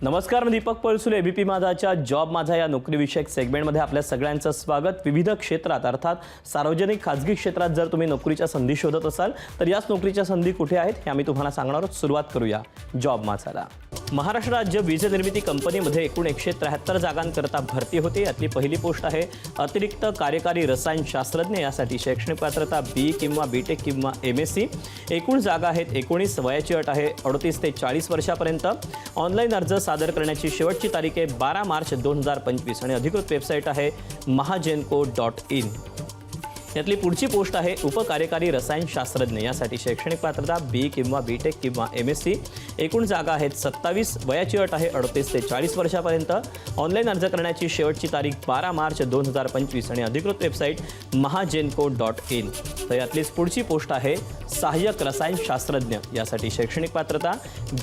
नमस्कार, मी Deepak Palsule. ABP माझाच्या job माझा या नोकरीविषयक सेगमेंटमध्ये आपल्या सगळ्यांचं स्वागत. विविध क्षेत्रात अर्थात सार्वजनिक खाजगी क्षेत्रात जर तुम्ही नोकरीच्या संधी शोधत असाल तर याच नोकरीच्या संधी कुठे आहेत हे आम्ही तुम्हाला सांगणार आहोत. सुरुवात करूया जॉब माझाला. महाराष्ट्र राज्य वीज निर्मिती कंपनीमध्ये एकूण 173 जागांकरता भरती होते. यातली पहिली पोस्ट आहे अतिरिक्त कार्यकारी रसायनशास्त्रज्ञ. यासाठी शैक्षणिक पात्रता बी किंवा बीटेक किंवा MSc. एकूण जागा आहेत 19. वयाची अट आहे 38 ते 40 वर्षापर्यंत. ऑनलाईन अर्ज सादर करण्याची शेवटची तारीख आहे 12 मार्च 2025 आणि अधिकृत वेबसाईट आहे mahagenco.in. यातली पुढची पोस्ट आहे उपकार्यकारी रसायनशास्त्रज्ञ. यासाठी शैक्षणिक पात्रता बी किंवा बीटेक किंवा MSc. एकूण जागा आहेत 27. वयाची अट आहे 38 ते 40 वर्षापर्यंत. ऑनलाईन अर्ज करण्याची शेवटची तारीख 12 मार्च 2025 आणि अधिकृत वेबसाईट mahagenco.in. तर यातलीच पुढची पोस्ट आहे सहाय्यक रसायनशास्त्रज्ञ. यासाठी शैक्षणिक पात्रता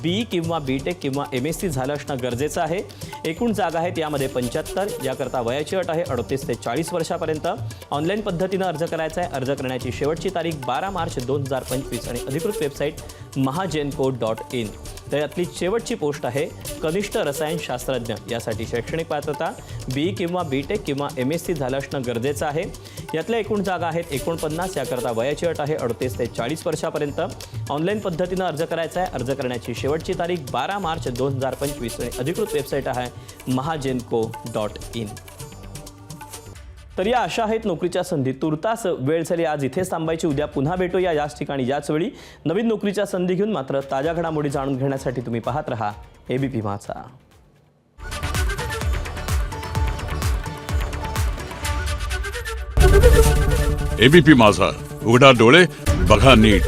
बी किंवा बीटेक किंवा MSc झालं असणं गरजेचं आहे. एकूण जागा आहेत यामध्ये 75. याकरता वयाची अट आहे 38 ते 40 वर्षापर्यंत. ऑनलाईन पद्धतीनं अर्ज करायचा आहे. अर्ज करण्याची शेवटची तारीख 12 मार्च 2025 आणि अधिकृत वेबसाईट mahagenco.in. तर यातली शेवटची पोस्ट आहे कनिष्ठ रसायनशास्त्रज्ञ. यासाठी शैक्षणिक पात्रता बी किंवा बीटेक किंवा MSc झालं असणं गरजेचं आहे. यातल्या एकूण जागा आहेत 49. याकरता वयाची अट आहे 38 ते 40 वर्षापर्यंत. ऑनलाईन पद्धतीनं अर्ज करायचा आहे. अर्ज करण्याची शेवटची तारीख 12 मार्च 2025 आणि अधिकृत वेबसाईट आहे mahagenco.in. तर या अशा आहेत नोकरीच्या संधी. तुर्तास वेळ झाली आज इथेच थांबायची. उद्या पुन्हा भेटूया याच ठिकाणी याच वेळी नवीन नोकरीच्या संधी घेऊन. मात्र ताज्या घडामोडी जाणून घेण्यासाठी तुम्ही पाहत रहा एबीपी माझा. एबीपी माझा, उघडा डोळे बघा नीट.